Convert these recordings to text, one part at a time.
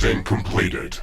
Processing completed.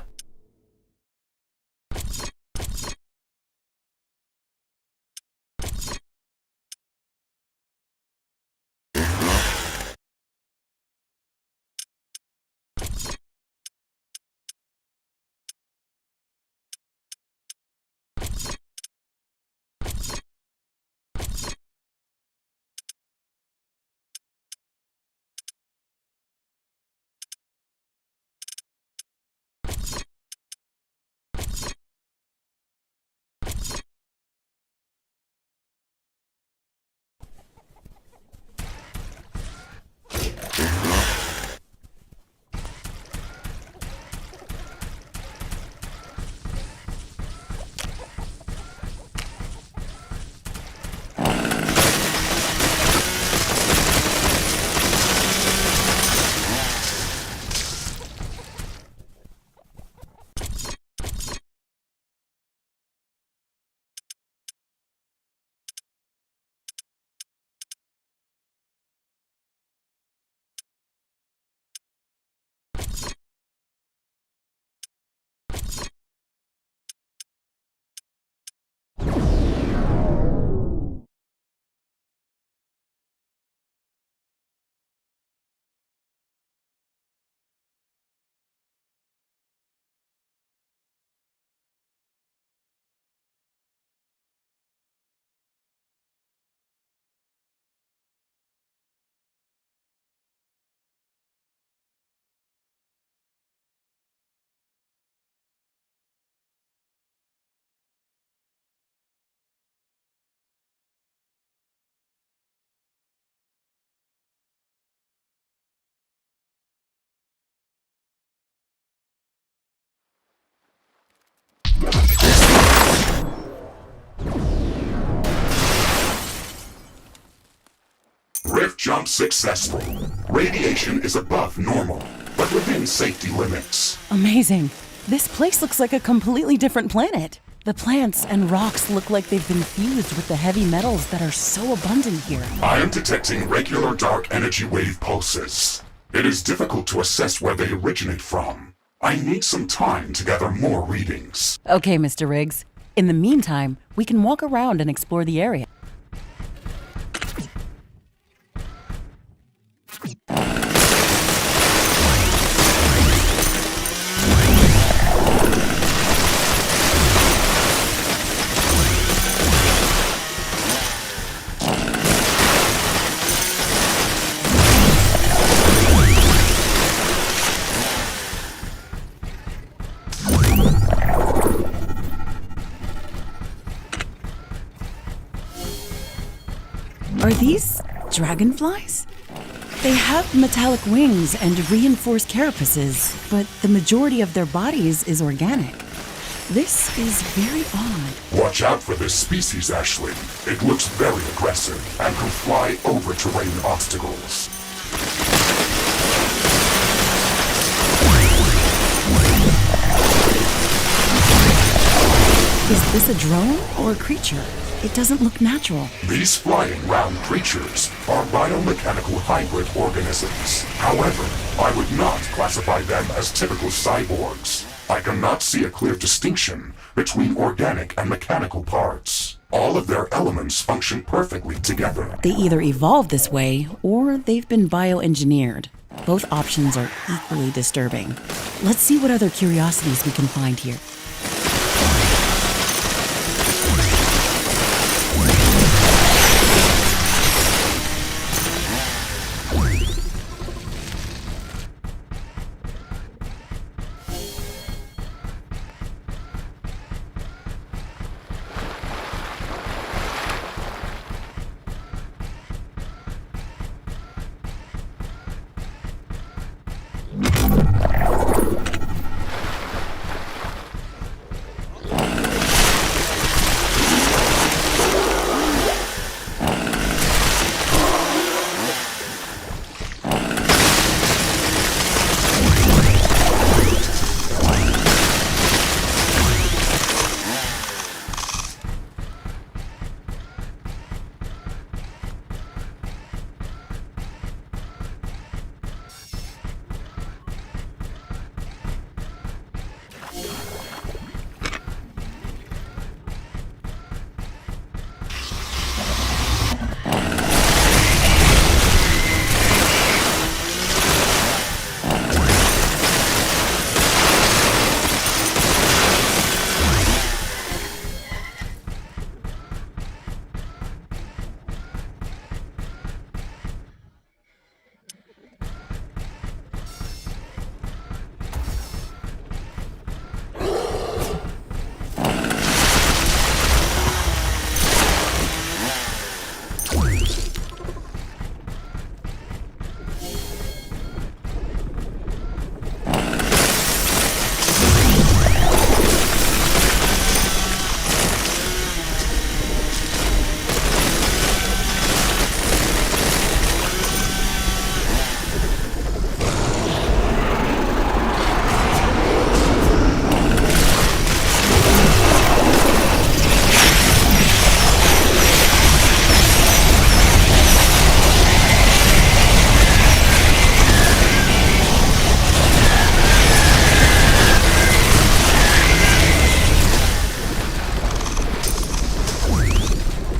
Rift jump successful. Radiation is above normal, but within safety limits. Amazing. This place looks like a completely different planet. The plants and rocks look like they've been fused with the heavy metals that are so abundant here. I am detecting regular dark energy wave pulses. It is difficult to assess where they originate from. I need some time to gather more readings. Okay, Mr. Riggs. In the meantime, we can walk around and explore the area. Are these dragonflies? They have metallic wings and reinforced carapaces, but the majority of their bodies is organic. This is very odd. Watch out for this species, Ashley. It looks very aggressive and can fly over terrain obstacles. Is this a drone or a creature? It doesn't look natural. These flying round creatures are biomechanical hybrid organisms. However, I would not classify them as typical cyborgs. I cannot see a clear distinction between organic and mechanical parts. All of their elements function perfectly together. They either evolved this way, or they've been bioengineered. Both options are equally disturbing. Let's see what other curiosities we can find here.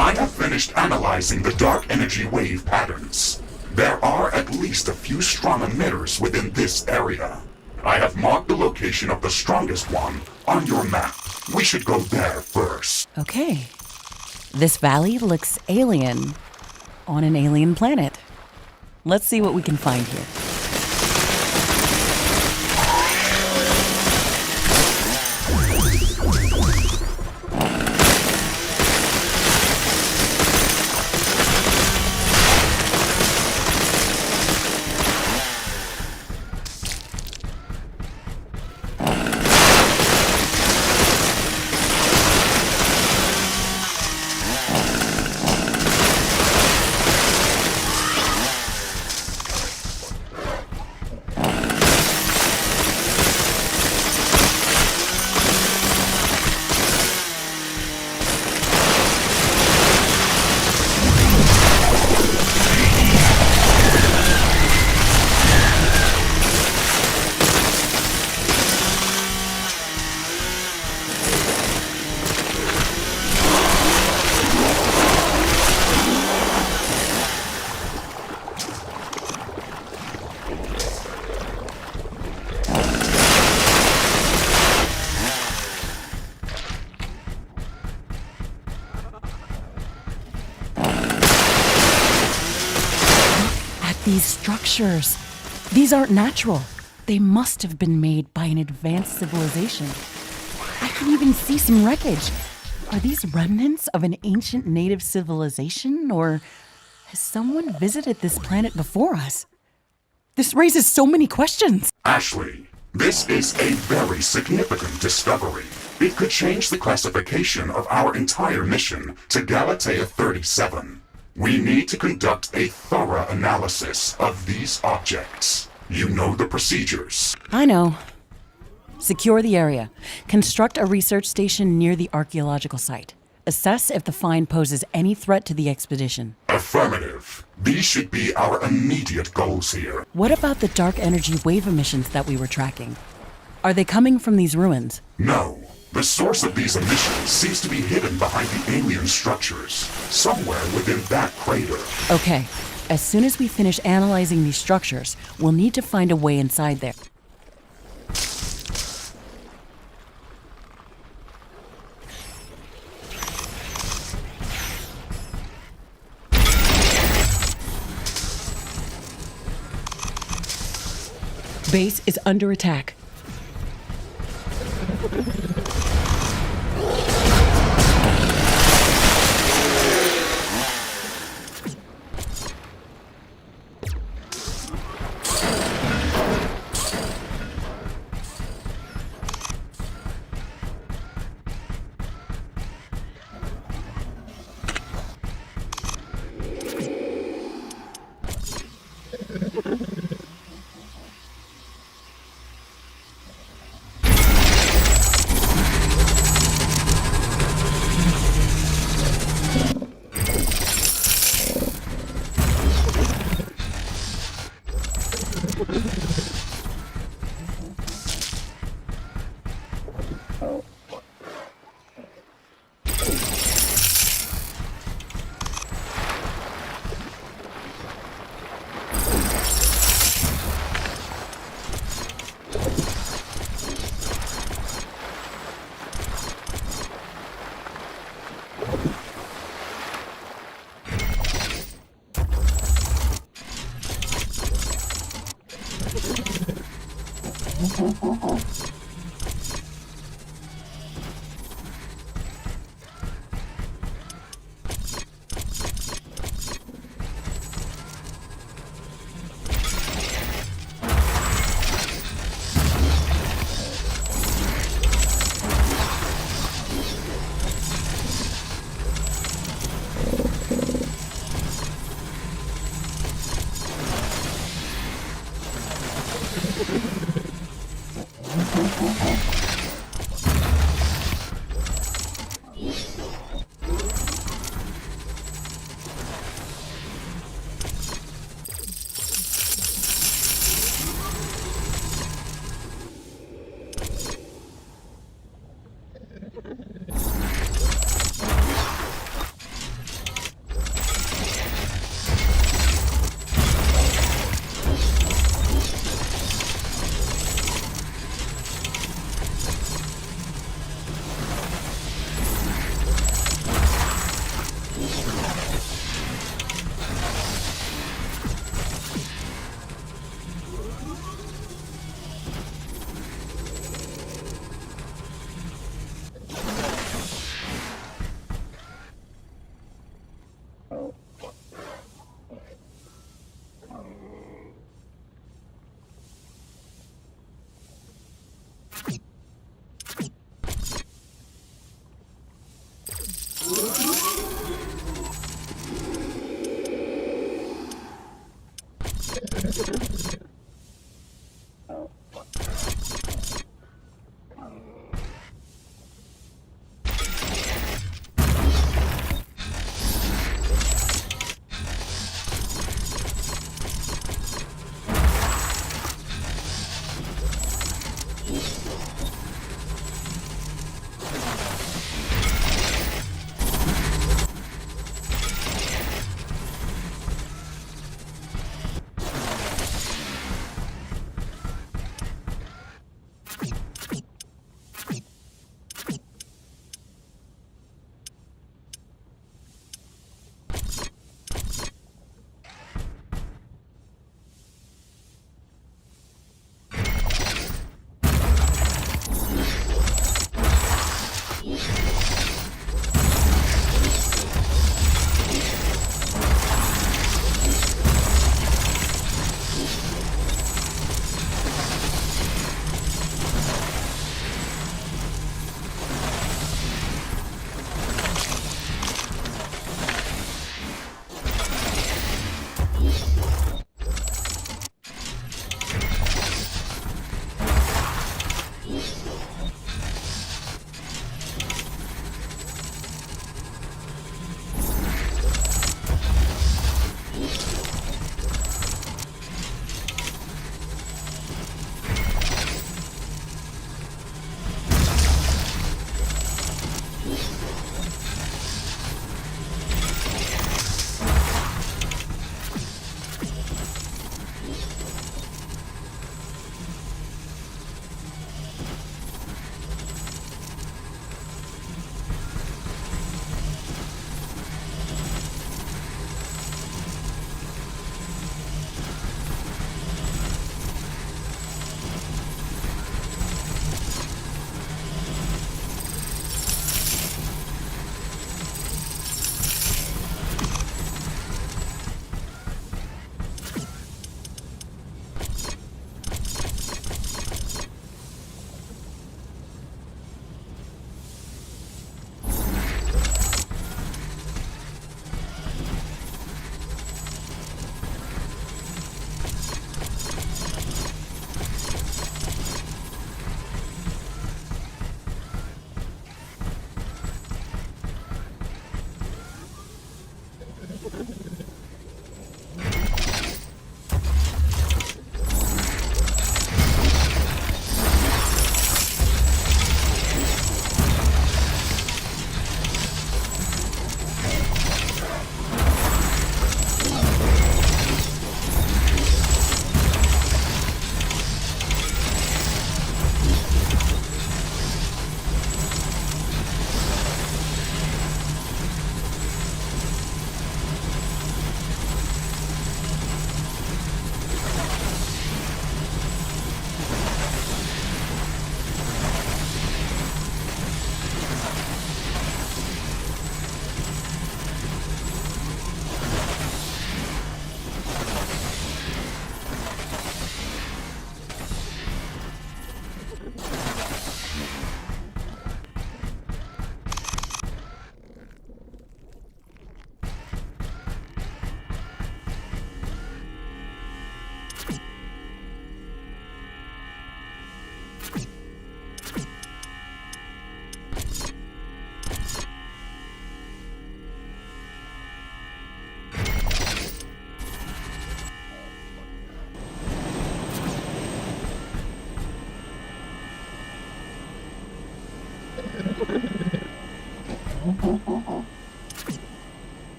I have finished analyzing the dark energy wave patterns. There are at least a few strong emitters within this area. I have marked the location of the strongest one on your map. We should go there first. Okay. This valley looks alien on an alien planet. Let's see what we can find here. These structures, these aren't natural. They must have been made by an advanced civilization. I can even see some wreckage. Are these remnants of an ancient native civilization, or has someone visited this planet before us? This raises so many questions. Ashley, this is a very significant discovery. It could change the classification of our entire mission to Galatea 37. We need to conduct a thorough analysis of these objects. You know the procedures. I know. Secure the area. Construct a research station near the archaeological site. Assess if the find poses any threat to the expedition. Affirmative. These should be our immediate goals here. What about the dark energy wave emissions that we were tracking? Are they coming from these ruins? No. The source of these emissions seems to be hidden behind the alien structures, somewhere within that crater. Okay. As soon as we finish analyzing these structures, we'll need to find a way inside there. Base is under attack.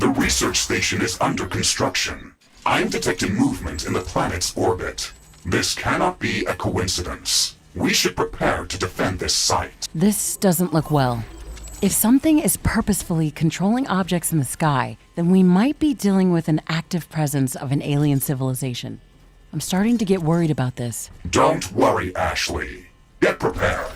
The research station is under construction. I'm detecting movement in the planet's orbit. This cannot be a coincidence. We should prepare to defend this site. This doesn't look well. If something is purposefully controlling objects in the sky, then we might be dealing with an active presence of an alien civilization. I'm starting to get worried about this. Don't worry, Ashley. Get prepared.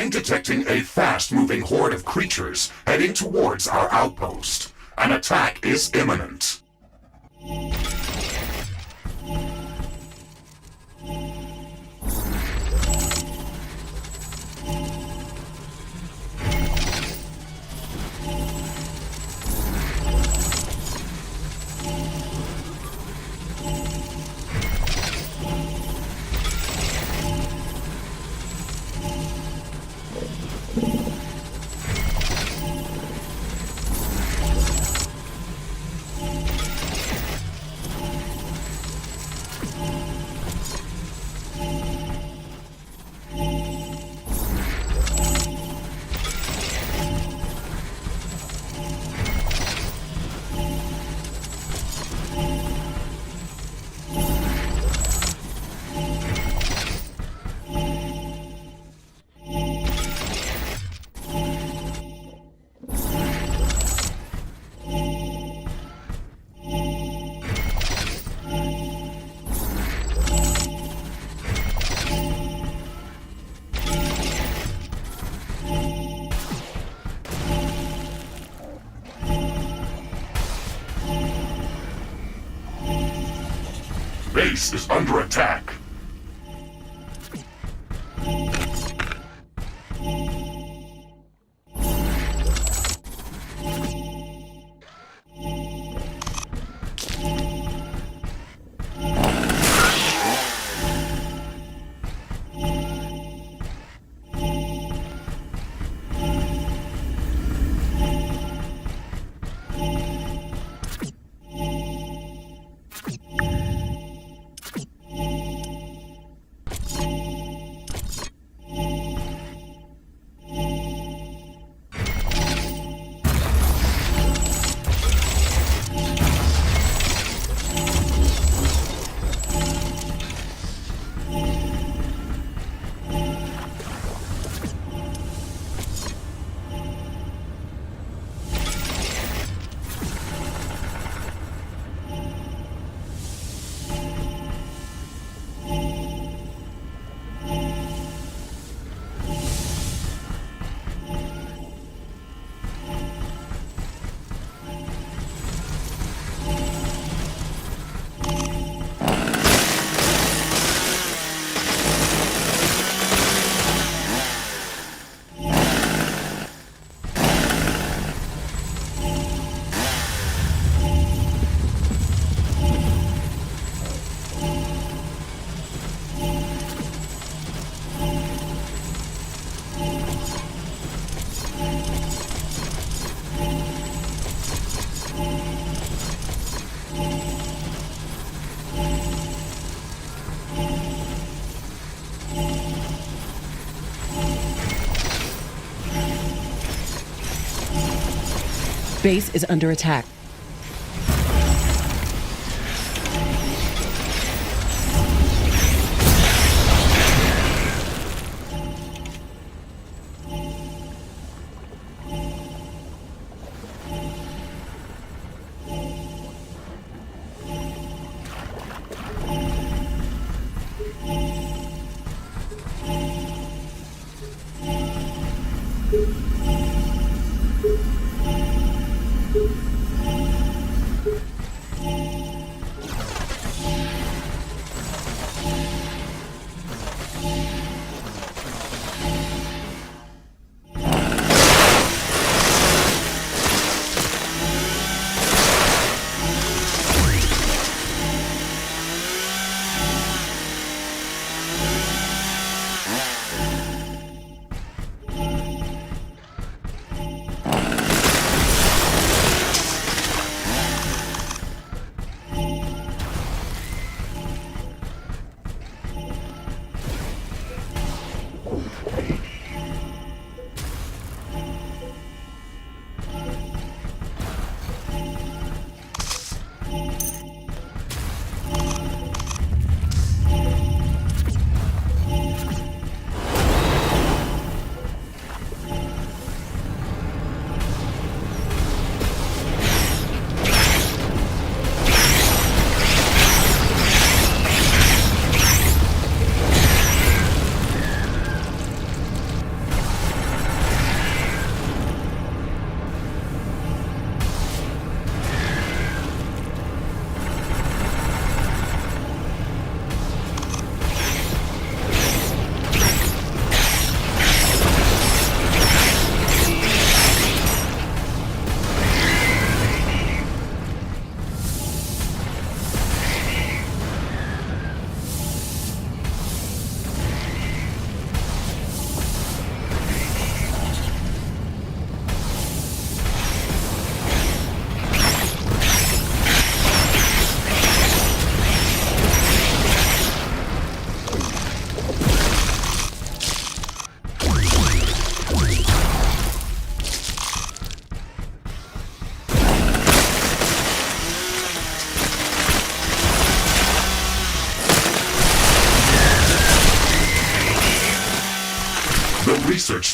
I'm detecting a fast-moving horde of creatures heading towards our outpost. An attack is imminent. Base is under attack. Base is under attack.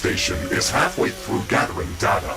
station is halfway through gathering data.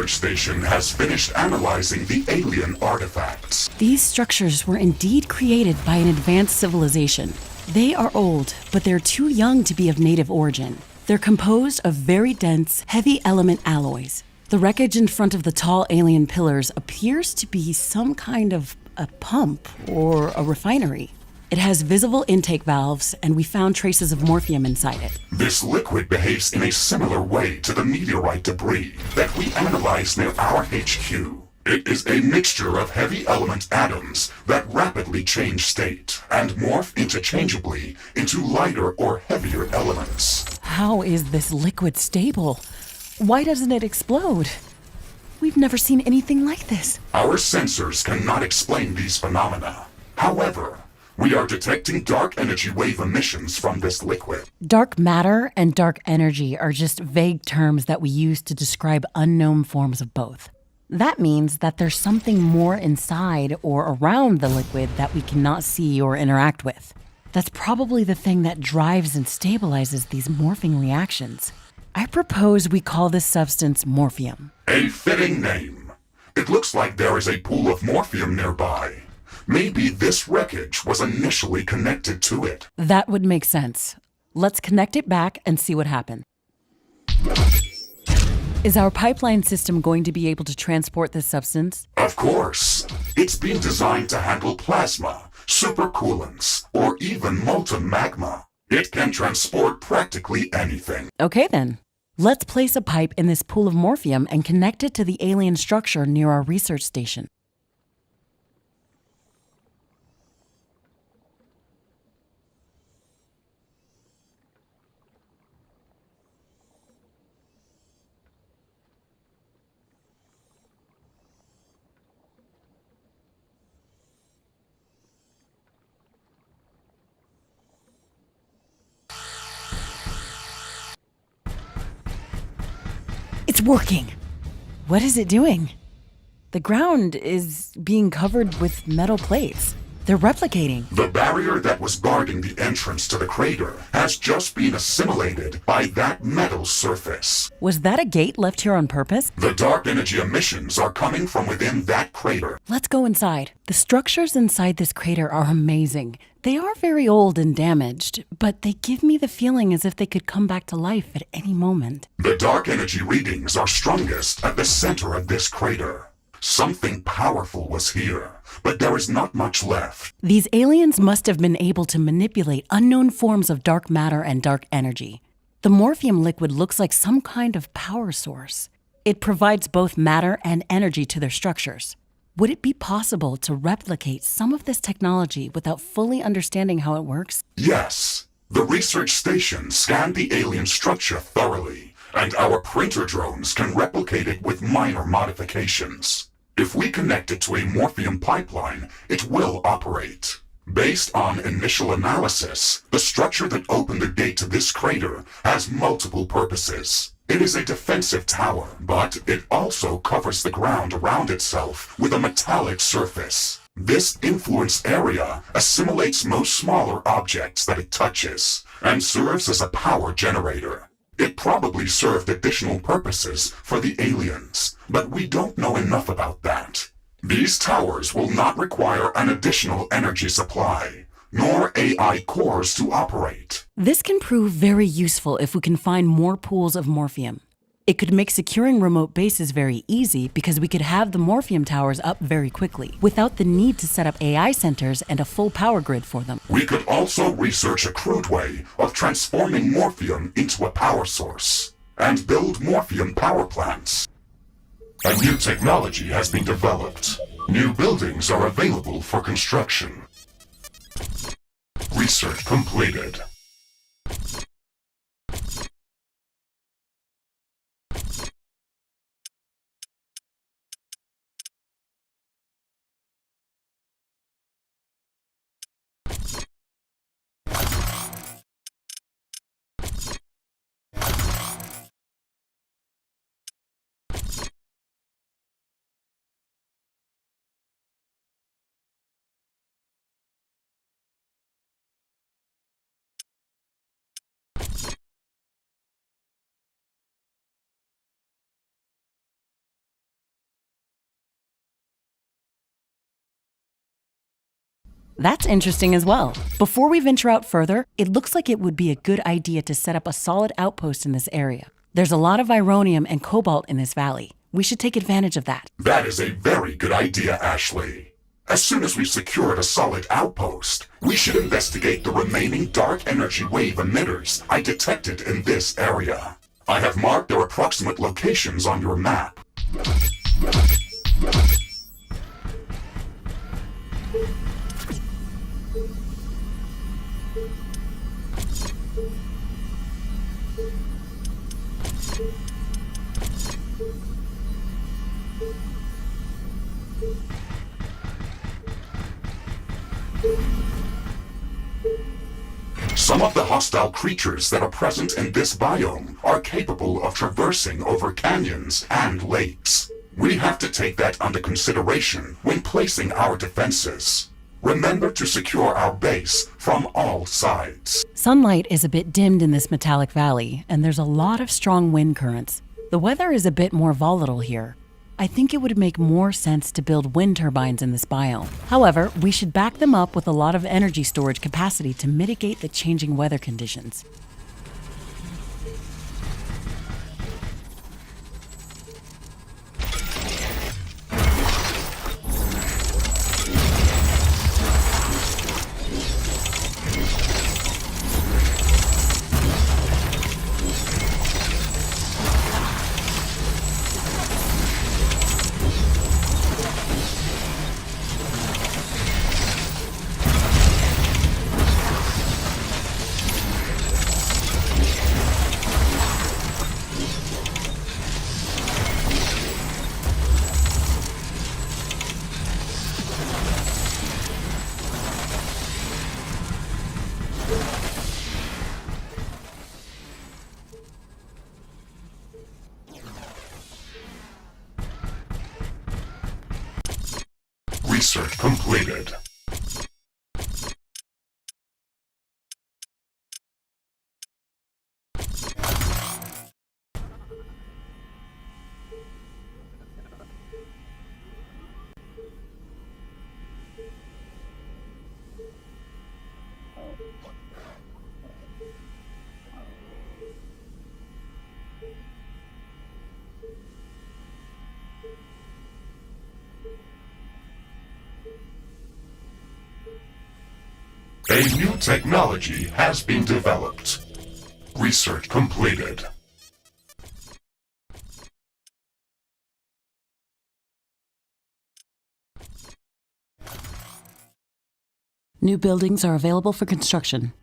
research station has finished analyzing the alien artifacts. These structures were indeed created by an advanced civilization. They are old, but they're too young to be of native origin. They're composed of very dense, heavy element alloys. The wreckage in front of the tall alien pillars appears to be some kind of a pump or a refinery. It has visible intake valves, and we found traces of morphium inside it. This liquid behaves in a similar way to the meteorite debris that we analyzed near our HQ. It is a mixture of heavy element atoms that rapidly change state and morph interchangeably into lighter or heavier elements. How is this liquid stable? Why doesn't it explode? We've never seen anything like this. Our sensors cannot explain these phenomena. However, we are detecting dark energy wave emissions from this liquid. Dark matter and dark energy are just vague terms that we use to describe unknown forms of both. That means that there's something more inside or around the liquid that we cannot see or interact with. That's probably the thing that drives and stabilizes these morphing reactions. I propose we call this substance morphium. A fitting name. It looks like there is a pool of morphium nearby. Maybe this wreckage was initially connected to it. That would make sense. Let's connect it back and see what happened. Is our pipeline system going to be able to transport this substance? Of course. It's been designed to handle plasma, supercoolants, or even molten magma. It can transport practically anything. Okay then. Let's place a pipe in this pool of morphium and connect it to the alien structure near our research station. It's working. What is it doing? The ground is being covered with metal plates. They're replicating. The barrier that was guarding the entrance to the crater has just been assimilated by that metal surface. Was that a gate left here on purpose? The dark energy emissions are coming from within that crater. Let's go inside. The structures inside this crater are amazing. They are very old and damaged, but they give me the feeling as if they could come back to life at any moment. The dark energy readings are strongest at the center of this crater. Something powerful was here, but there is not much left. These aliens must have been able to manipulate unknown forms of dark matter and dark energy. The morphium liquid looks like some kind of power source. It provides both matter and energy to their structures. Would it be possible to replicate some of this technology without fully understanding how it works? Yes. The research station scanned the alien structure thoroughly, and our printer drones can replicate it with minor modifications. If we connect it to a morphium pipeline, it will operate. Based on initial analysis, the structure that opened the gate to this crater has multiple purposes. It is a defensive tower, but it also covers the ground around itself with a metallic surface. This influence area assimilates most smaller objects that it touches, and serves as a power generator. It probably served additional purposes for the aliens, but we don't know enough about that. These towers will not require an additional energy supply, nor AI cores to operate. This can prove very useful if we can find more pools of morphium. It could make securing remote bases very easy because we could have the morphium towers up very quickly, without the need to set up AI centers and a full power grid for them. We could also research a crude way of transforming morphium into a power source, and build morphium power plants. A new technology has been developed. New buildings are available for construction. Research completed. That's interesting as well. Before we venture out further, it looks like it would be a good idea to set up a solid outpost in this area. There's a lot of ironium and cobalt in this valley. We should take advantage of that. That is a very good idea, Ashley. As soon as we've secured a solid outpost, we should investigate the remaining dark energy wave emitters I detected in this area. I have marked their approximate locations on your map. Some of the hostile creatures that are present in this biome are capable of traversing over canyons and lakes. We have to take that under consideration when placing our defenses. Remember to secure our base from all sides. Sunlight is a bit dimmed in this metallic valley, and there's a lot of strong wind currents. The weather is a bit more volatile here. I think it would make more sense to build wind turbines in this biome. However, we should back them up with a lot of energy storage capacity to mitigate the changing weather conditions. Research completed. A new technology has been developed. Research completed. New buildings are available for construction.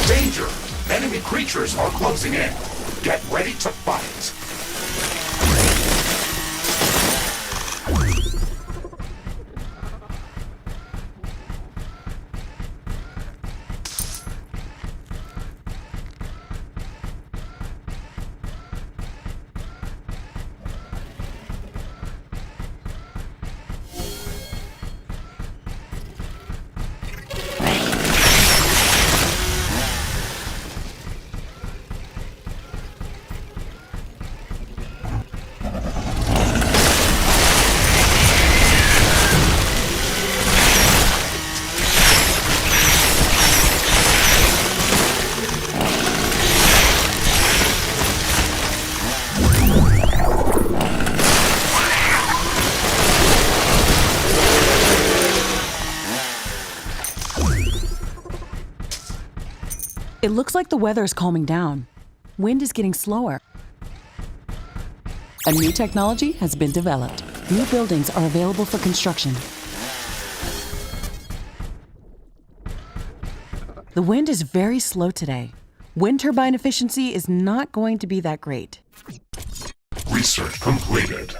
Danger! Enemy creatures are closing in. Get ready to fight. It looks like the weather is calming down. Wind is getting slower. A new technology has been developed. New buildings are available for construction. The wind is very slow today. Wind turbine efficiency is not going to be that great. Research completed.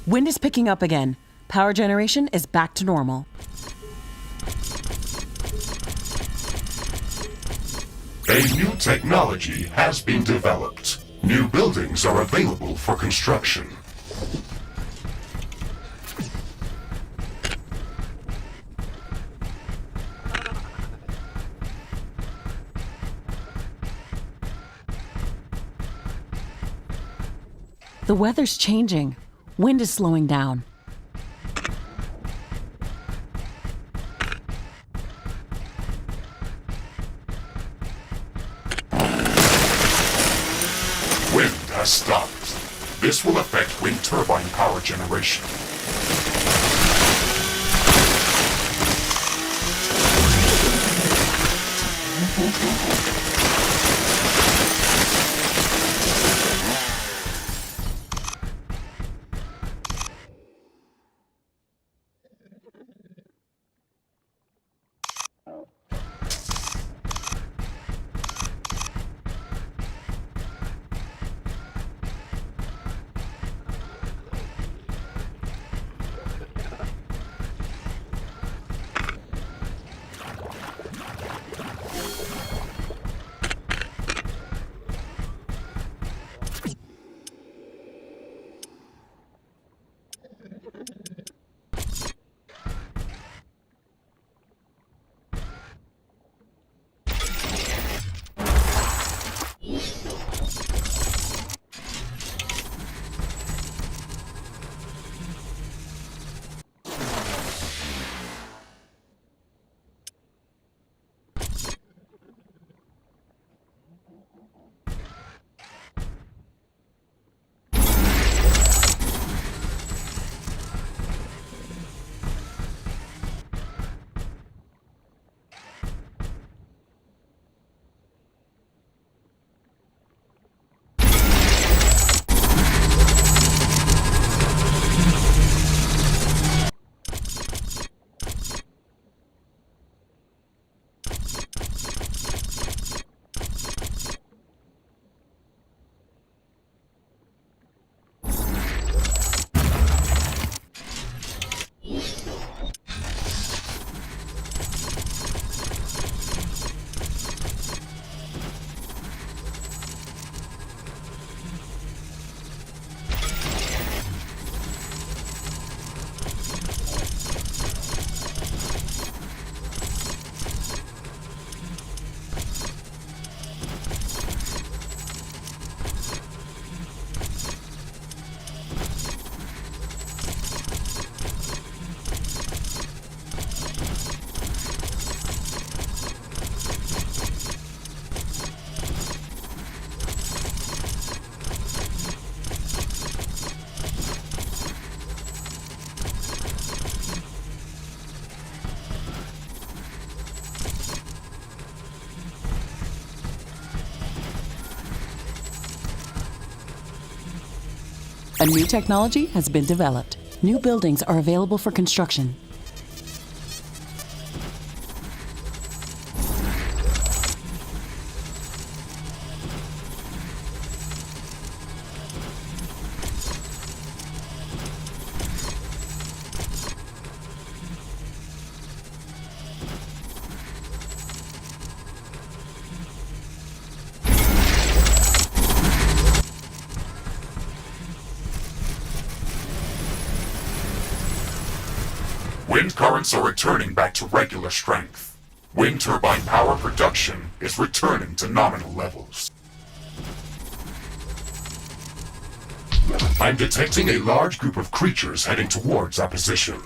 Wind is picking up again. Power generation is back to normal. A new technology has been developed. New buildings are available for construction. The weather's changing. Wind is slowing down. Wind has stopped. This will affect wind turbine power generation. A new technology has been developed. New buildings are available for construction. Wind currents are returning back to regular strength. Wind turbine power production is returning to nominal levels. I'm detecting a large group of creatures heading towards our position.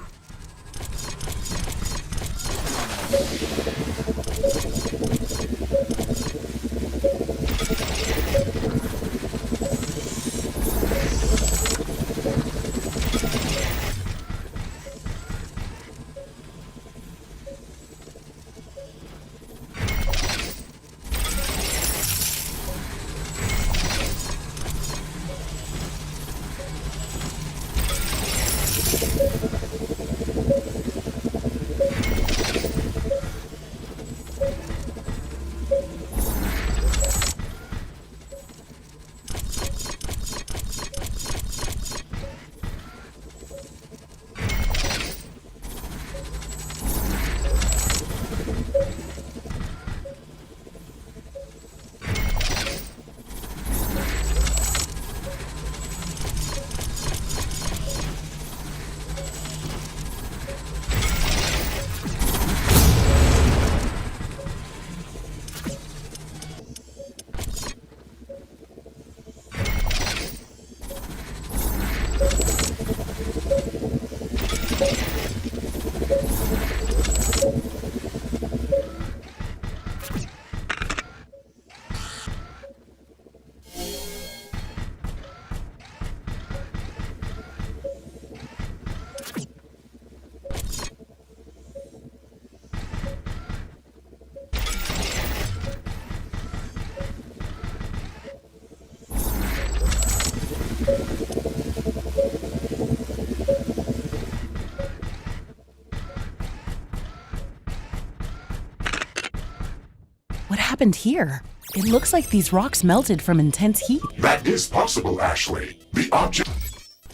What happened here? It looks like these rocks melted from intense heat. That is possible, Ashley. The object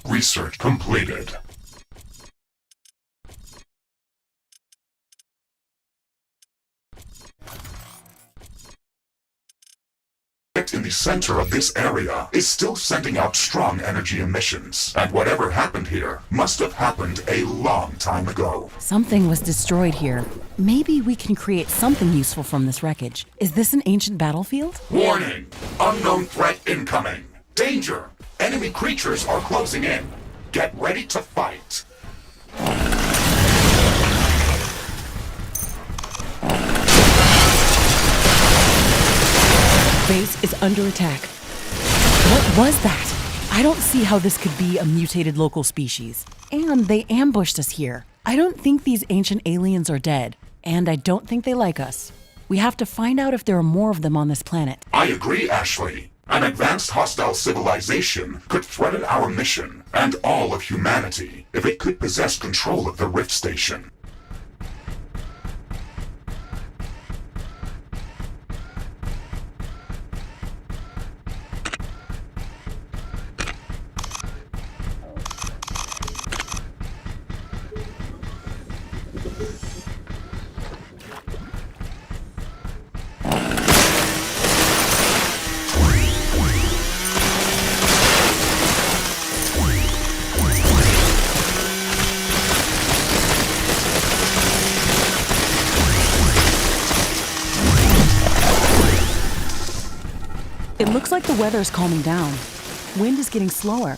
research completed. In the center of this area is still sending out strong energy emissions, and whatever happened here must have happened a long time ago. Something was destroyed here. Maybe we can create something useful from this wreckage. Is this an ancient battlefield? Warning! Unknown threat incoming! Danger! Enemy creatures are closing in! Get ready to fight! Base is under attack. What was that? I don't see how this could be a mutated local species. And they ambushed us here. I don't think these ancient aliens are dead. And I don't think they like us. We have to find out if there are more of them on this planet. I agree, Ashley. An advanced hostile civilization could threaten our mission and all of humanity if it could possess control of the Rift Station. It looks like the weather's calming down. Wind is getting slower.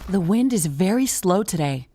The wind is very slow today.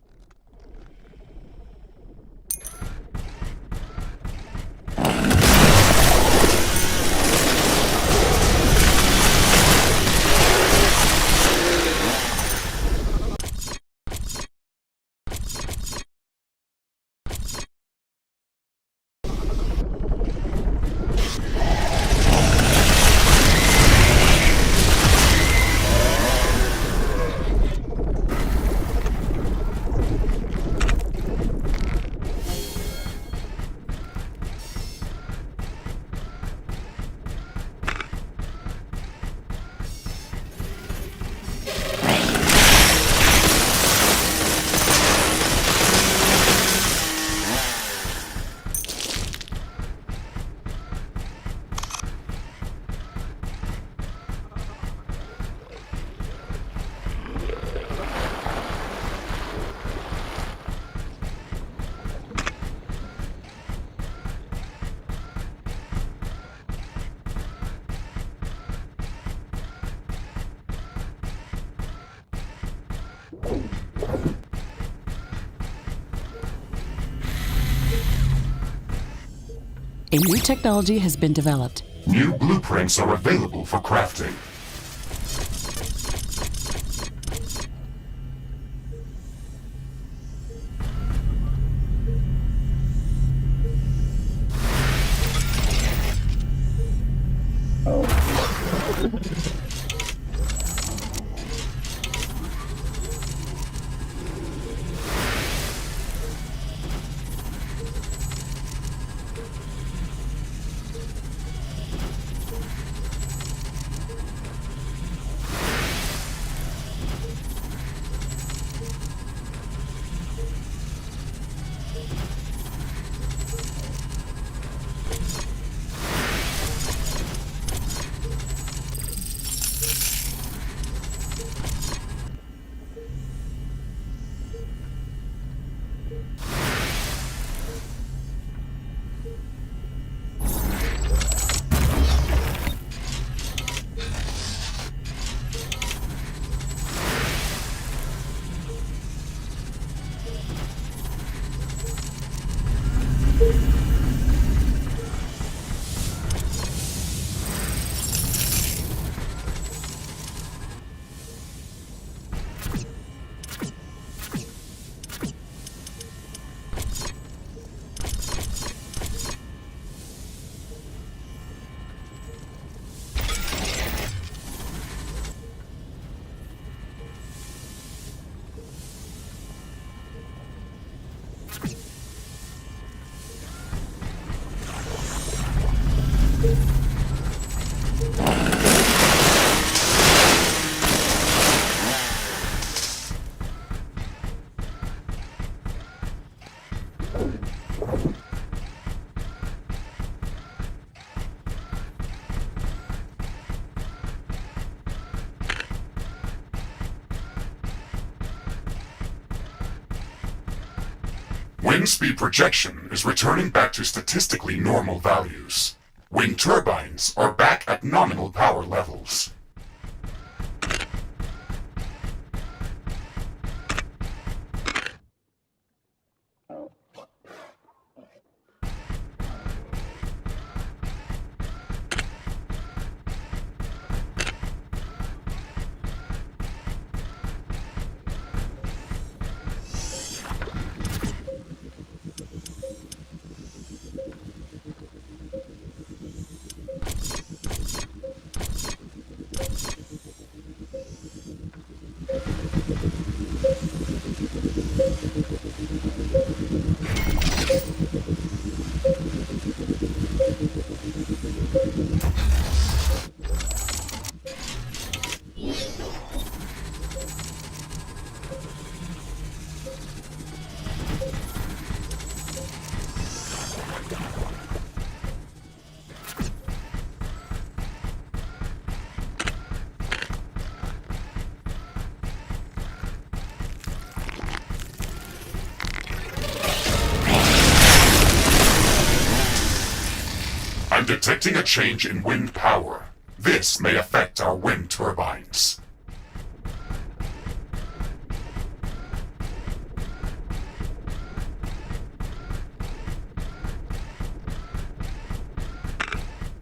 A new technology has been developed. New blueprints are available for crafting. Wind speed projection is returning back to statistically normal values. Wind turbines are back at nominal power levels. I'm detecting a change in wind power. This may affect our wind turbines.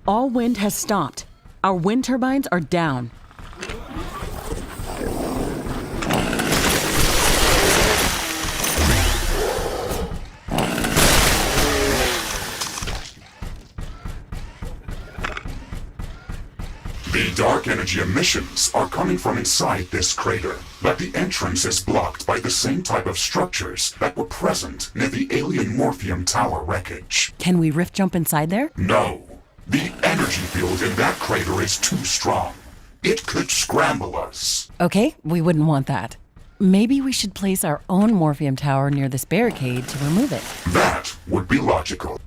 All wind has stopped. Our wind turbines are down. The dark energy emissions are coming from inside this crater, but the entrance is blocked by the same type of structures that were present near the alien Morpheum Tower wreckage. Can we rift jump inside there? No. The energy field in that crater is too strong. It could scramble us. Okay, we wouldn't want that. Maybe we should place our own Morpheum Tower near this barricade to remove it. That would be logical.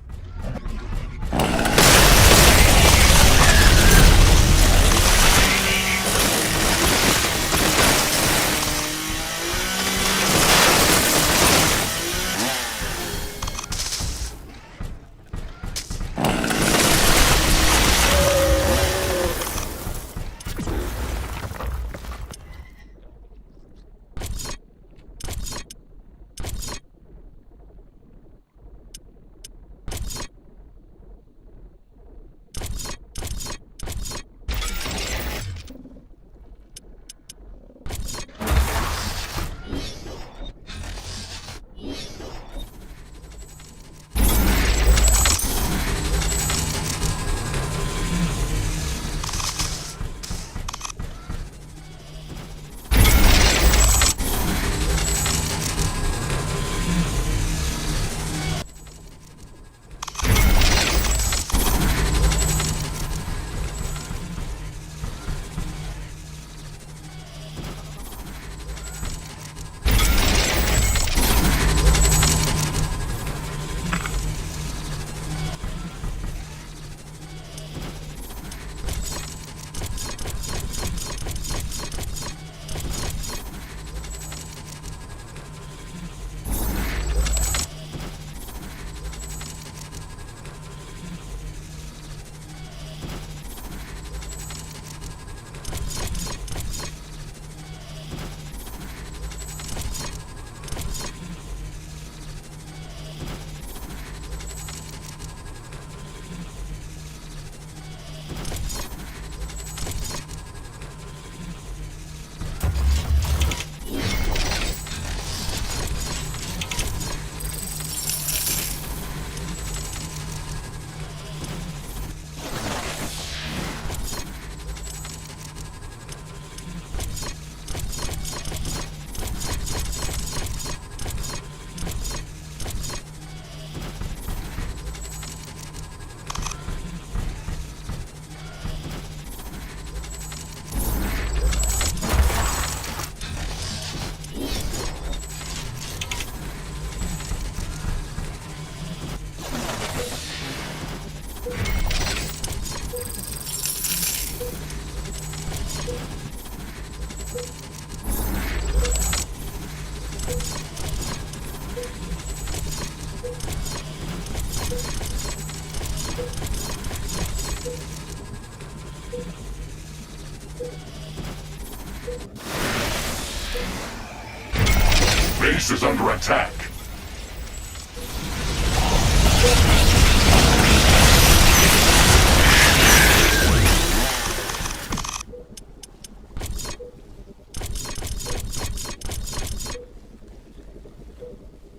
Base is under attack.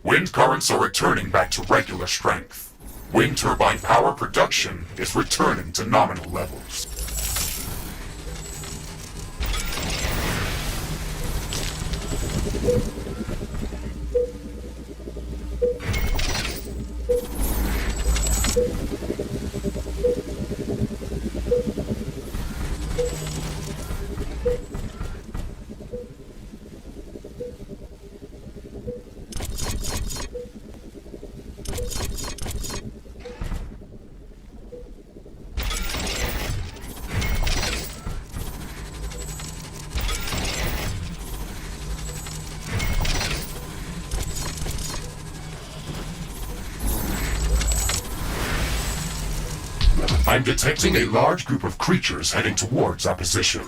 Wind currents are returning back to regular strength. Wind turbine power production is returning to nominal levels. I'm detecting a large group of creatures heading towards our position.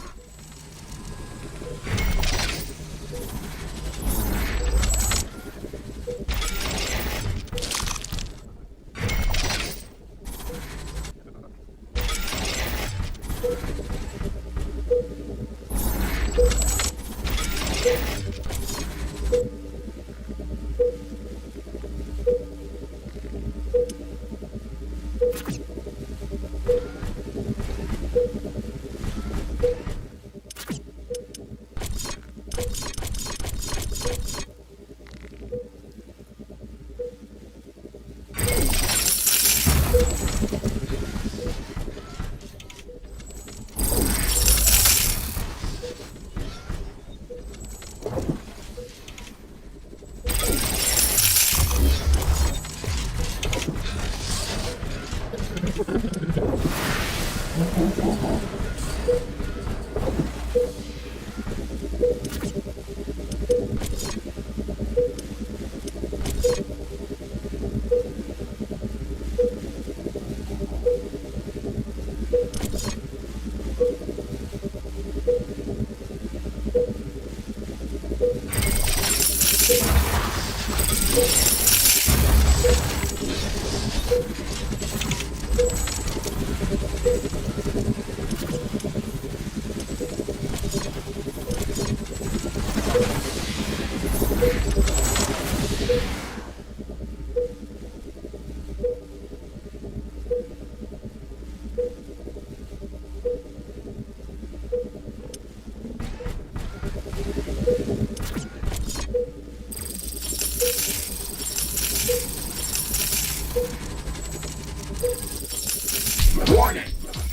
Warning!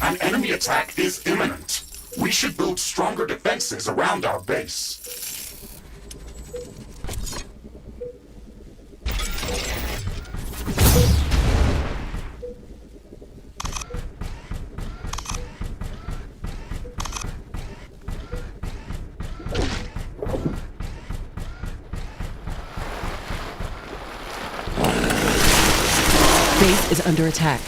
An enemy attack is imminent. We should build stronger defenses around our base. Base is under attack.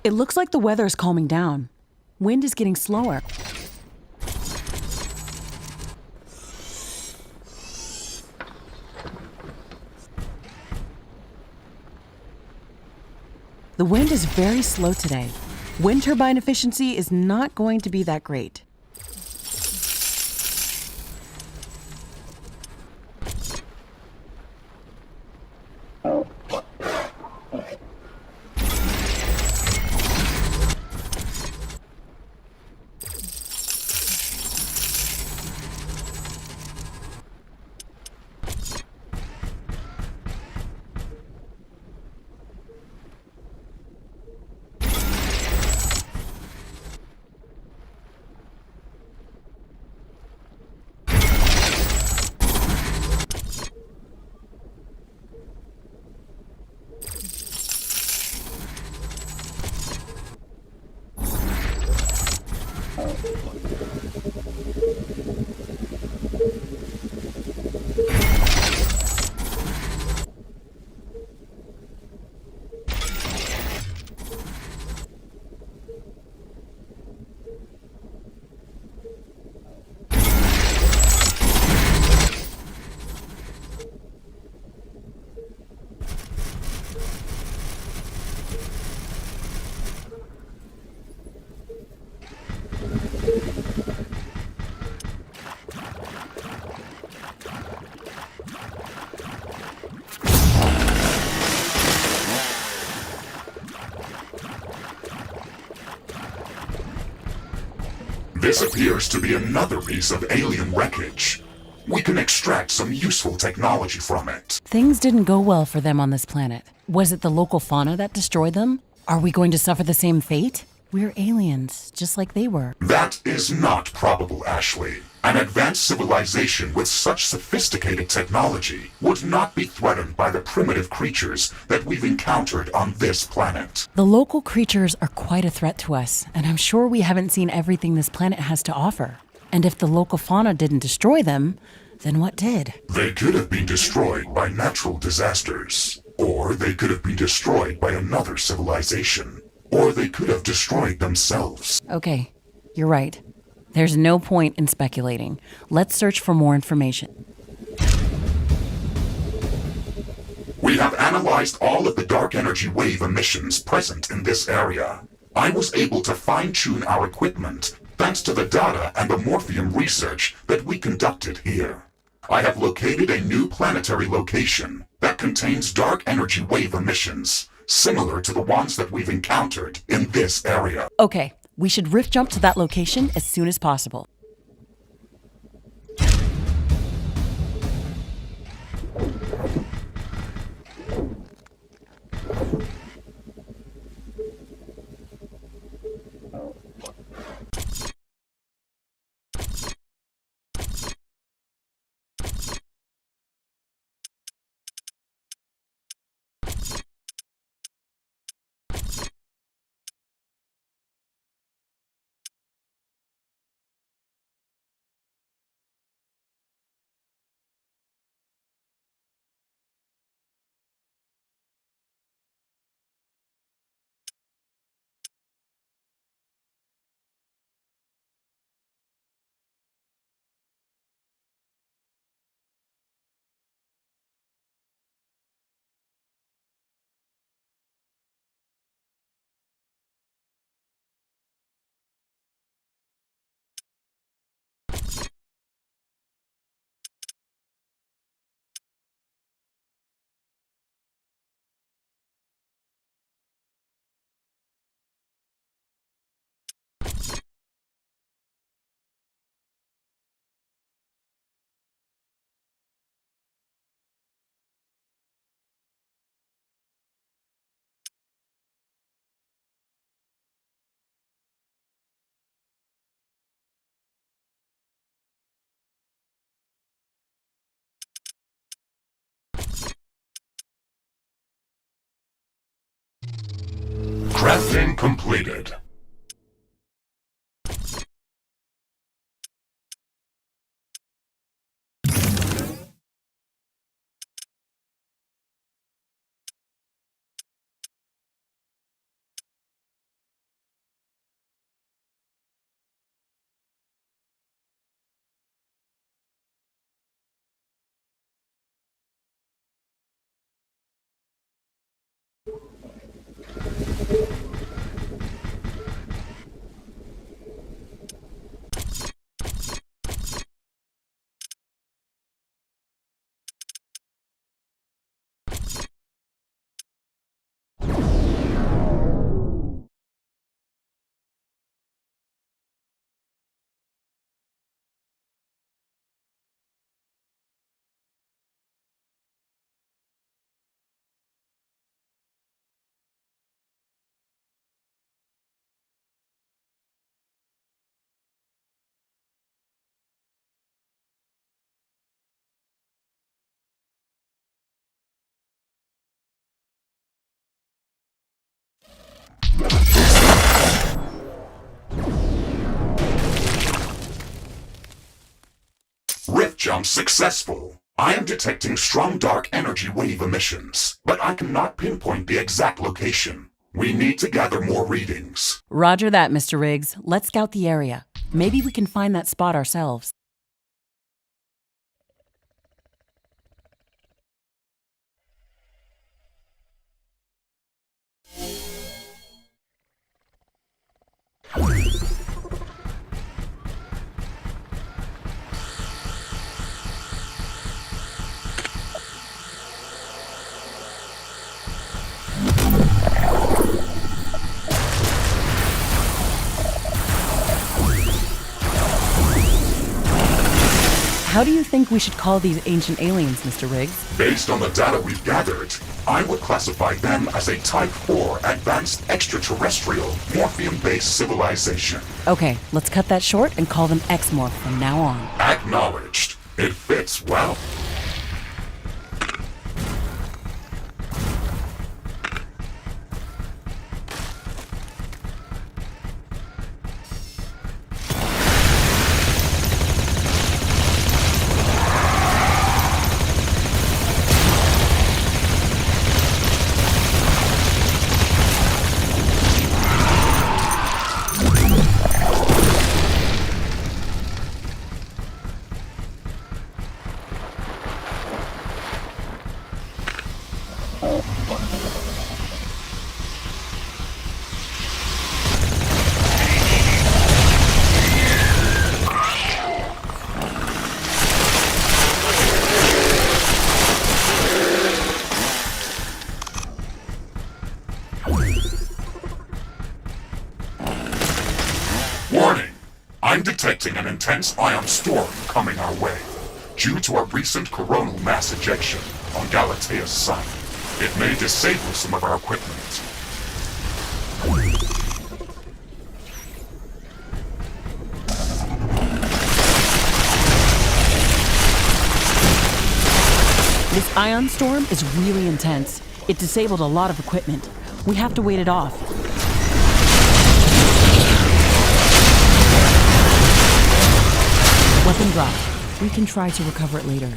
It looks like the weather is calming down. Wind is getting slower. The wind is very slow today. Wind turbine efficiency is not going to be that great. This appears to be another piece of alien wreckage. We can extract some useful technology from it. Things didn't go well for them on this planet. Was it the local fauna that destroyed them? Are we going to suffer the same fate? We're aliens, just like they were. That is not probable, Ashley. An advanced civilization with such sophisticated technology would not be threatened by the primitive creatures that we've encountered on this planet. The local creatures are quite a threat to us, and I'm sure we haven't seen everything this planet has to offer. And if the local fauna didn't destroy them, then what did? They could have been destroyed by natural disasters. Or they could have been destroyed by another civilization. Or they could have destroyed themselves. Okay, you're right. There's no point in speculating. Let's search for more information. We have analyzed all of the dark energy wave emissions present in this area. I was able to fine-tune our equipment thanks to the data and the morphium research that we conducted here. I have located a new planetary location that contains dark energy wave emissions, similar to the ones that we've encountered in this area. Okay, we should rift jump to that location as soon as possible. Crafting completed. jump successful. I am detecting strong dark energy wave emissions, but I cannot pinpoint the exact location. We need to gather more readings. Roger that, Mr. Riggs. Let's scout the area. Maybe we can find that spot ourselves. How do you think we should call these ancient aliens, Mr. Riggs? Based on the data we've gathered, I would classify them as a Type 4 advanced extraterrestrial morphium-based civilization. Okay, let's cut that short and call them X-Morph from now on. Acknowledged. It fits well. Warning! I'm detecting an intense ion storm coming our way, due to a recent coronal mass ejection on Galatea's sun. It may disable some of our equipment. This ion storm is really intense. It disabled a lot of equipment. We have to wait it off. Weapon dropped. We can try to recover it later.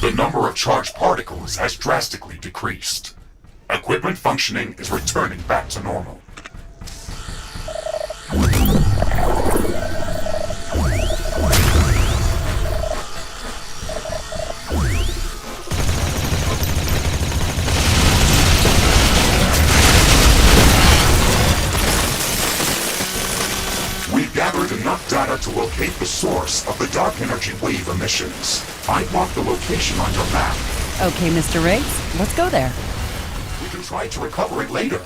The number of charged particles has drastically decreased. Equipment functioning is returning back to normal. We've gathered enough data to locate the source of the dark energy wave emissions. I marked the location on your map. Okay, Mr. Riggs, let's go there. We can try to recover it later.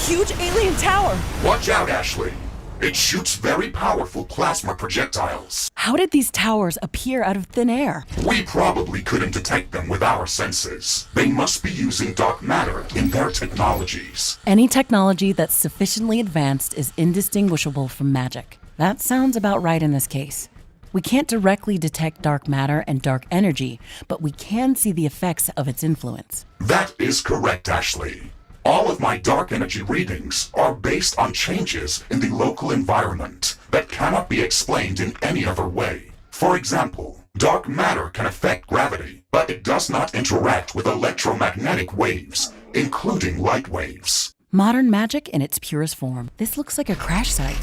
huge alien tower! Watch out, Ashley. It shoots very powerful plasma projectiles. How did these towers appear out of thin air? We probably couldn't detect them with our senses. They must be using dark matter in their technologies. Any technology that's sufficiently advanced is indistinguishable from magic. That sounds about right in this case. We can't directly detect dark matter and dark energy, but we can see the effects of its influence. That is correct, Ashley. All of my dark energy readings are based on changes in the local environment that cannot be explained in any other way. For example, dark matter can affect gravity, but it does not interact with electromagnetic waves, including light waves. Modern magic in its purest form. This looks like a crash site.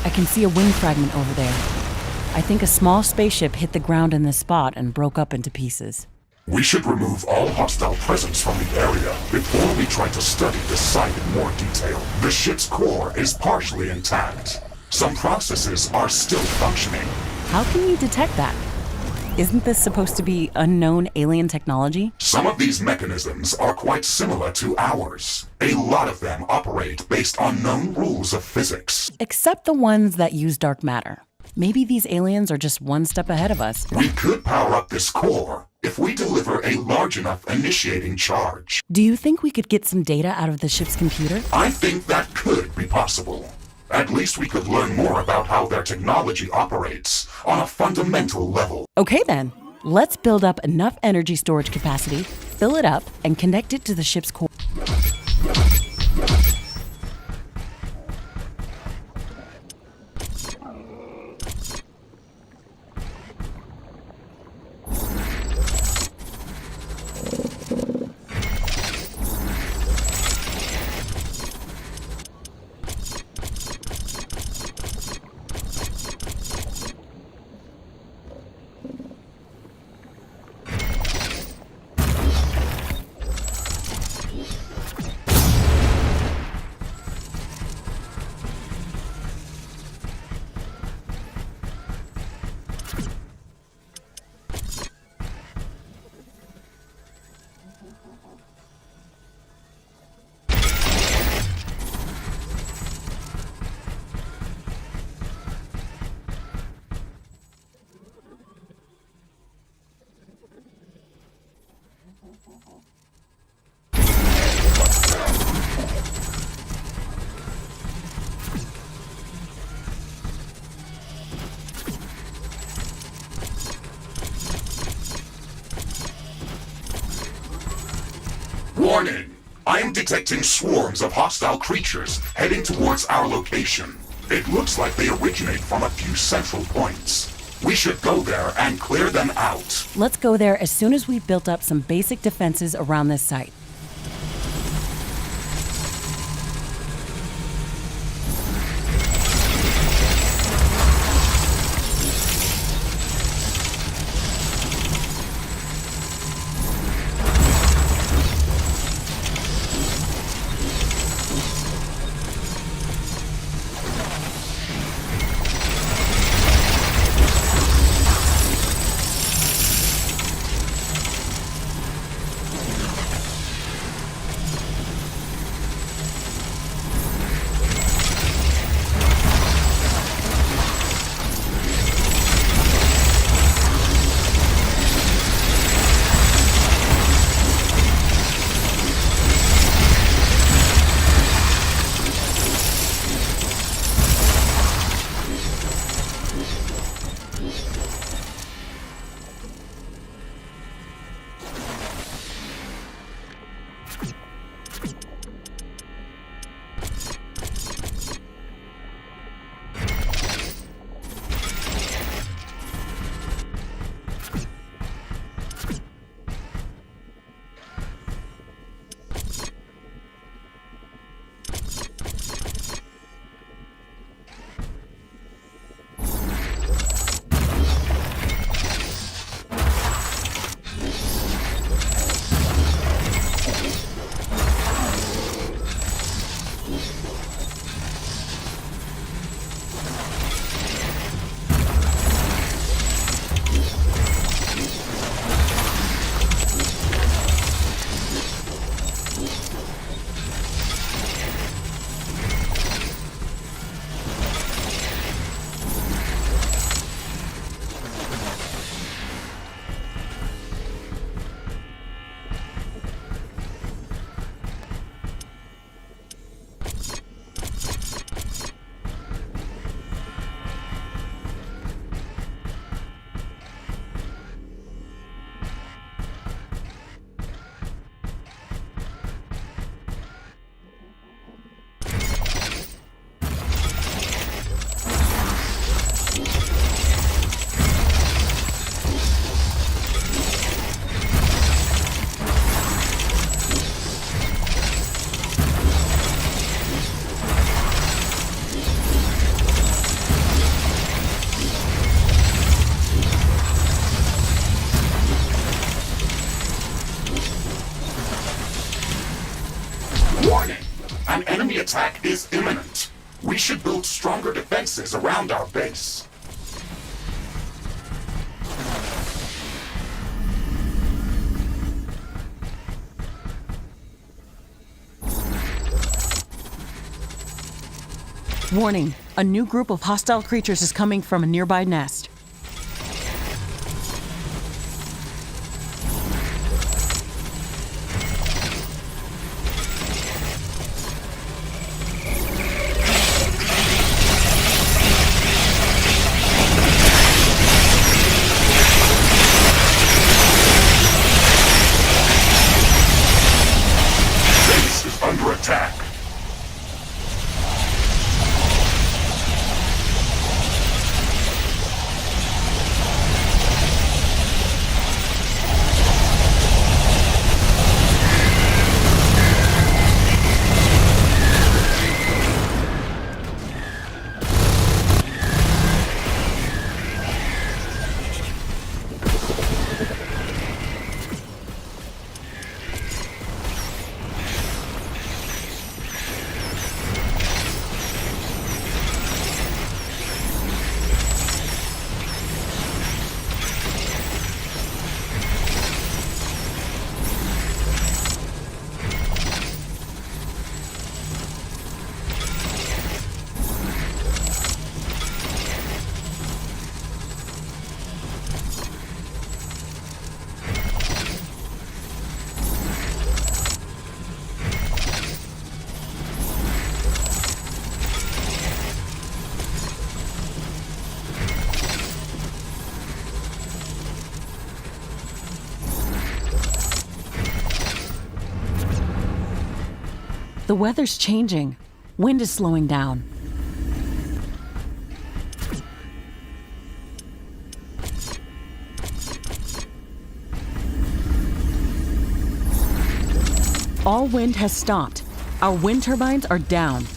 I can see a wing fragment over there. I think a small spaceship hit the ground in this spot and broke up into pieces. We should remove all hostile presence from the area before we try to study the site in more detail. The ship's core is partially intact. Some processes are still functioning. How can you detect that? Isn't this supposed to be unknown alien technology? Some of these mechanisms are quite similar to ours. A lot of them operate based on known rules of physics. Except the ones that use dark matter. Maybe these aliens are just one step ahead of us. We could power up this core if we deliver a large enough initiating charge. Do you think we could get some data out of the ship's computer? I think that could be possible. At least we could learn more about how their technology operates on a fundamental level. Okay then, let's build up enough energy storage capacity, fill it up, and connect it to the ship's core. Warning! I am detecting swarms of hostile creatures heading towards our location. It looks like they originate from a few central points. We should go there and clear them out. Let's go there as soon as we've built up some basic defenses around this site. attack is imminent. We should build stronger defenses around our base. Warning, a new group of hostile creatures is coming from a nearby nest. Base is under attack. The weather's changing. Wind is slowing down. All wind has stopped. Our wind turbines are down.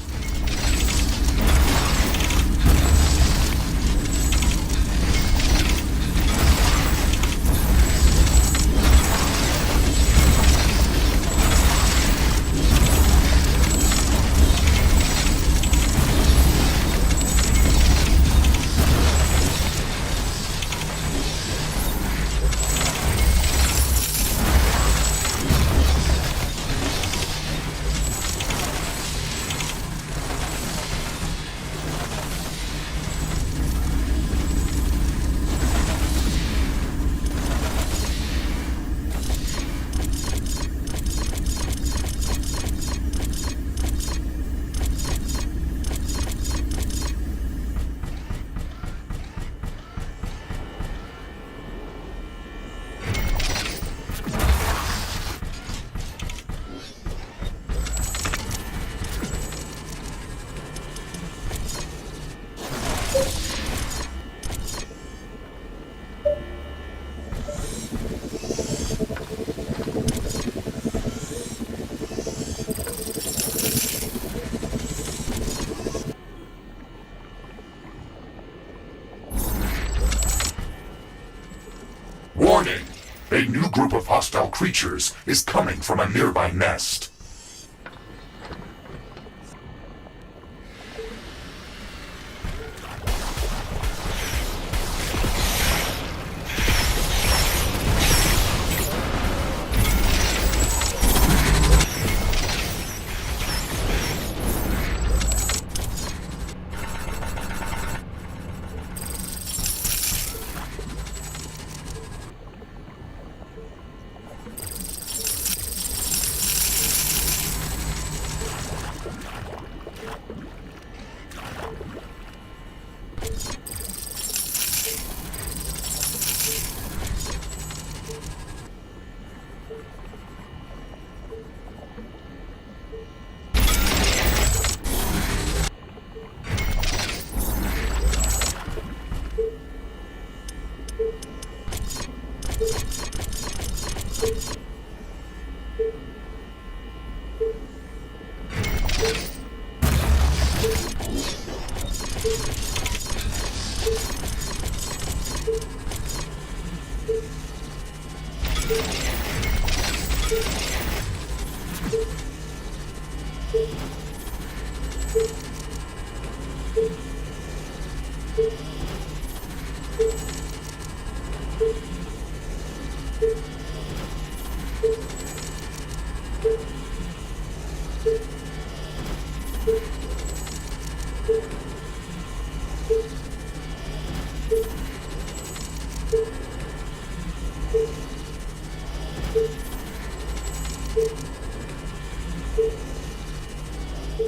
Warning! A new group of hostile creatures is coming from a nearby nest.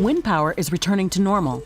Wind power is returning to normal.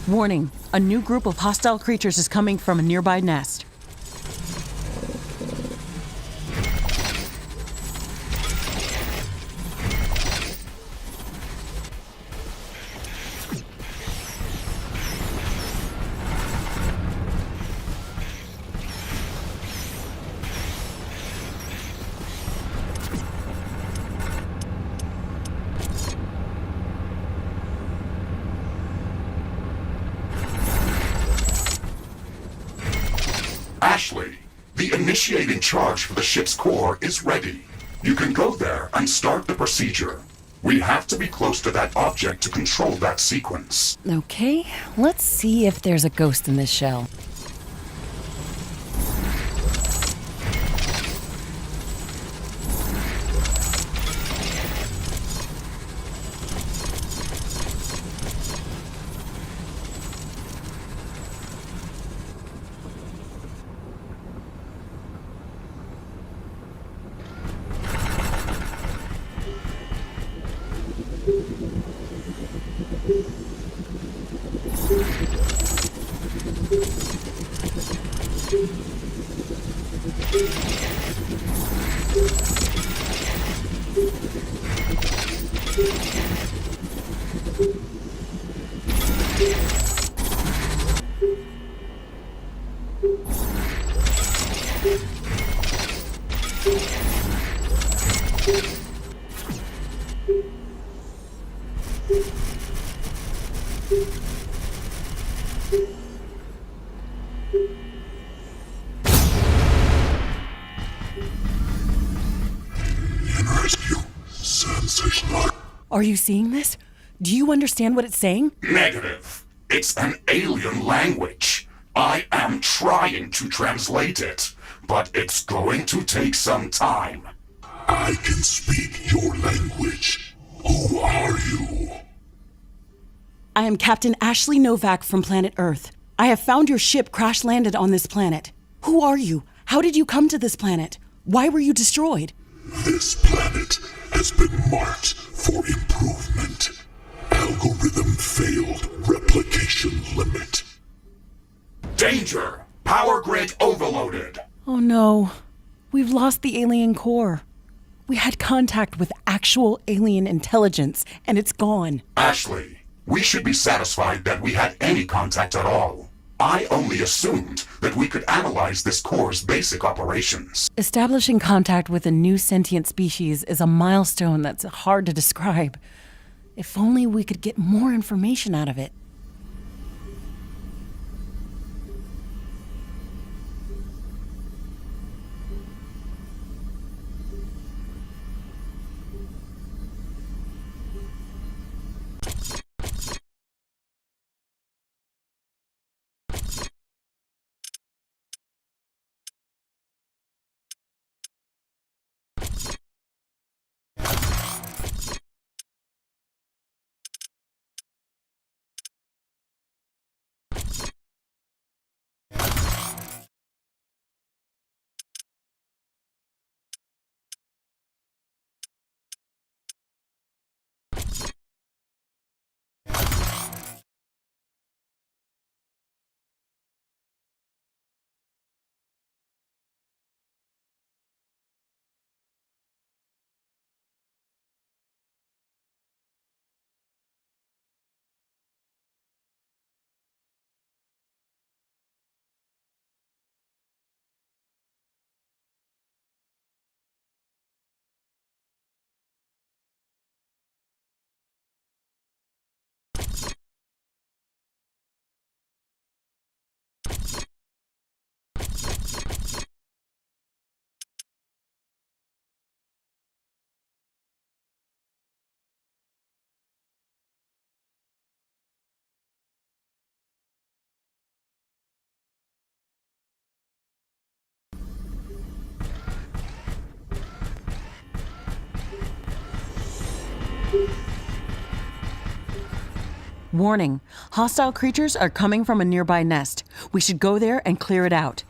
Warning, a new group of hostile creatures is coming from a nearby nest. Ashley, the initiating charge for the ship's core is ready. You can go there and start the procedure. We have to be close to that object to control that sequence. Okay, let's see if there's a ghost in this shell. Are you seeing this? Do you understand what it's saying? Negative. It's an alien language. I am trying to translate it, but it's going to take some time. I can speak your language. Who are you? I am Captain Ashley Novak from planet Earth. I have found your ship crash-landed on this planet. Who are you? How did you come to this planet? Why were you destroyed? This planet has been marked for improvement. Algorithm failed replication limit. Danger! Power grid overloaded! Oh no. We've lost the alien core. We had contact with actual alien intelligence, and it's gone. Ashley, we should be satisfied that we had any contact at all. I only assumed that we could analyze this core's basic operations. Establishing contact with a new sentient species is a milestone that's hard to describe. If only we could get more information out of it. Warning, hostile creatures are coming from a nearby nest. We should go there and clear it out.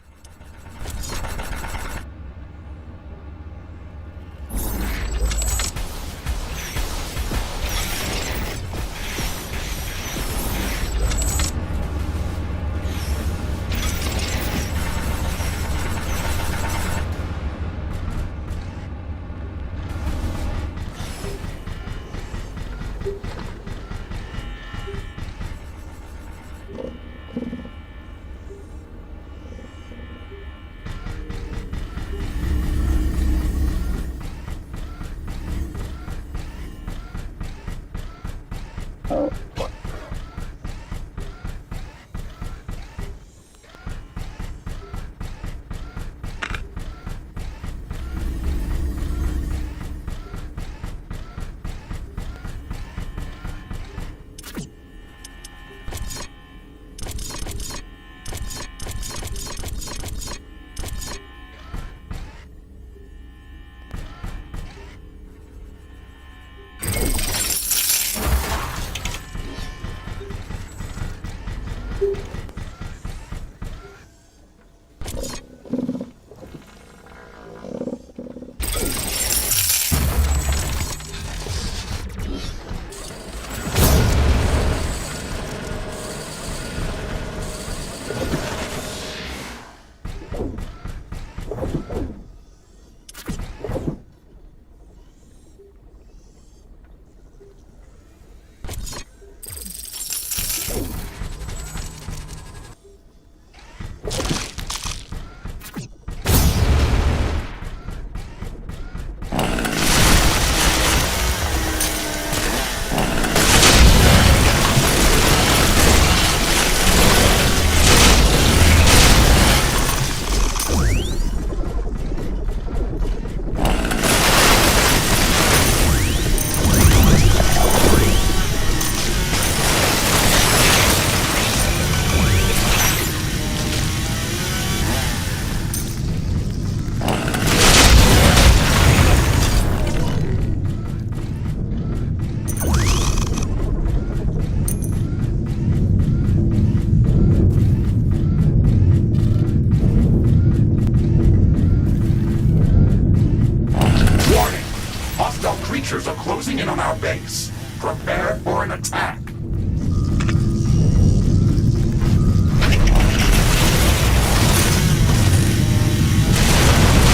Creatures are closing in on our base. Prepare for an attack.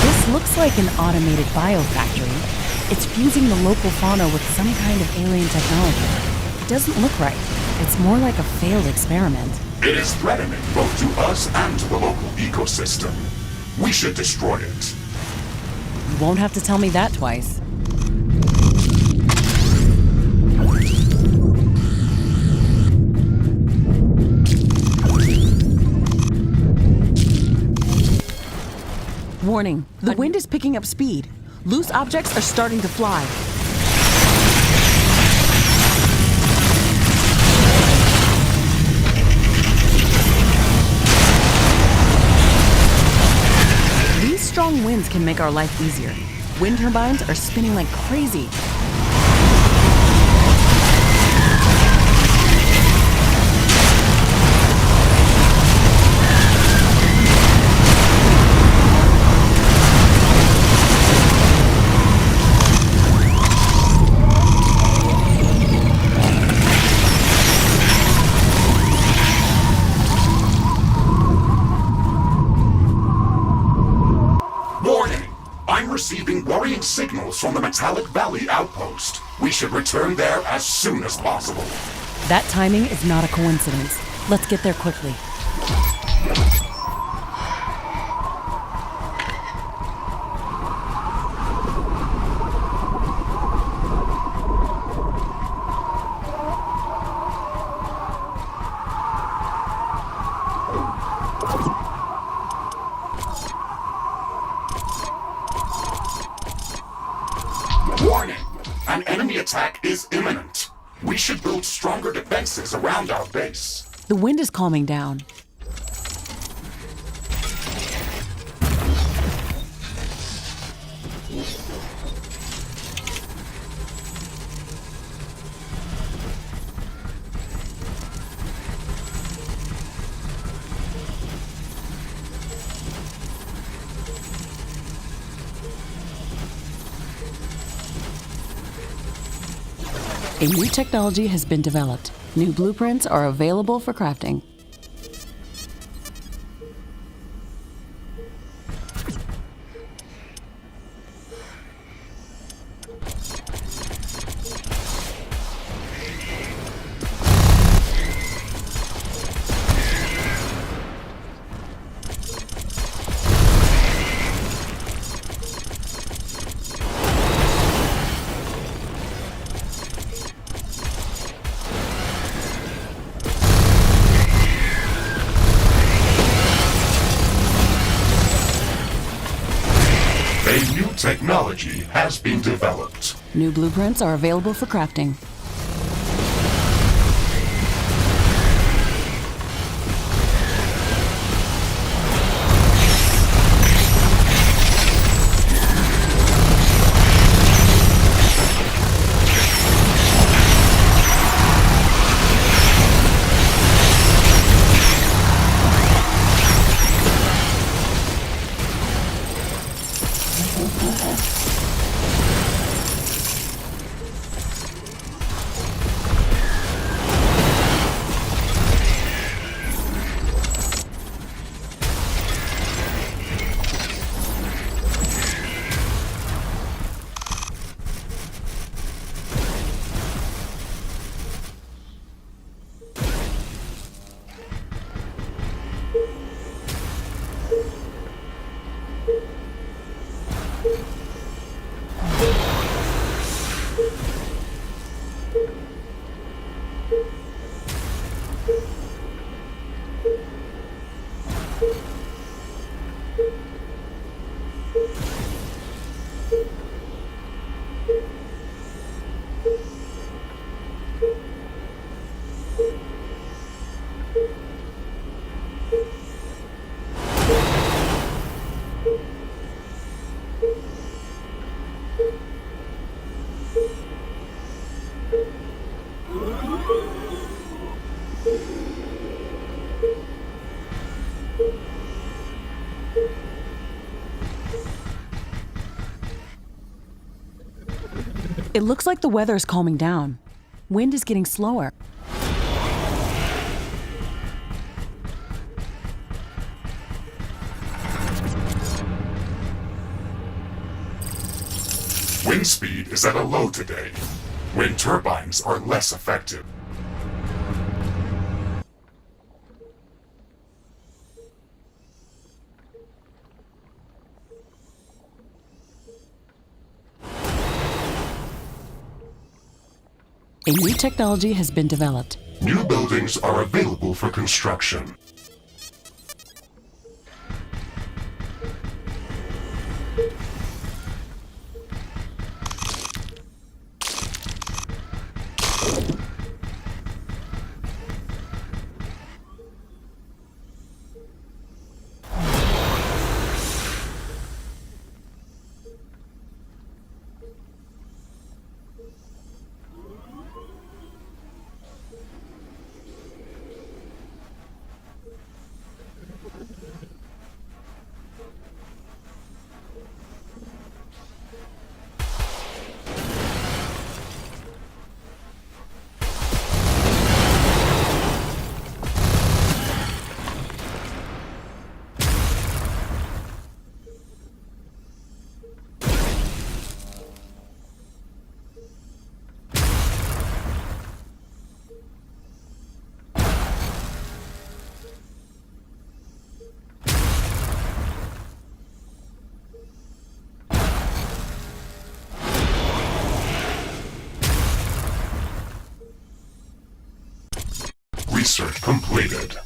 This looks like an automated biofactory. It's fusing the local fauna with some kind of alien technology. It doesn't look right. It's more like a failed experiment. It is threatening both to us and to the local ecosystem. We should destroy it. You won't have to tell me that twice. Warning, the wind is picking up speed. Loose objects are starting to fly. These strong winds can make our life easier. Wind turbines are spinning like crazy. Receiving worrying signals from the Metallic Valley outpost. We should return there as soon as possible. That timing is not a coincidence. Let's get there quickly. Warning! An enemy attack is imminent. We should build stronger defenses around our base. The wind is calming down. A new technology has been developed. New blueprints are available for crafting. A new technology has been developed. New blueprints are available for crafting. It looks like the weather is calming down. Wind is getting slower. Wind speed is at a low today. Wind turbines are less effective. A new technology has been developed. New buildings are available for construction. Research completed.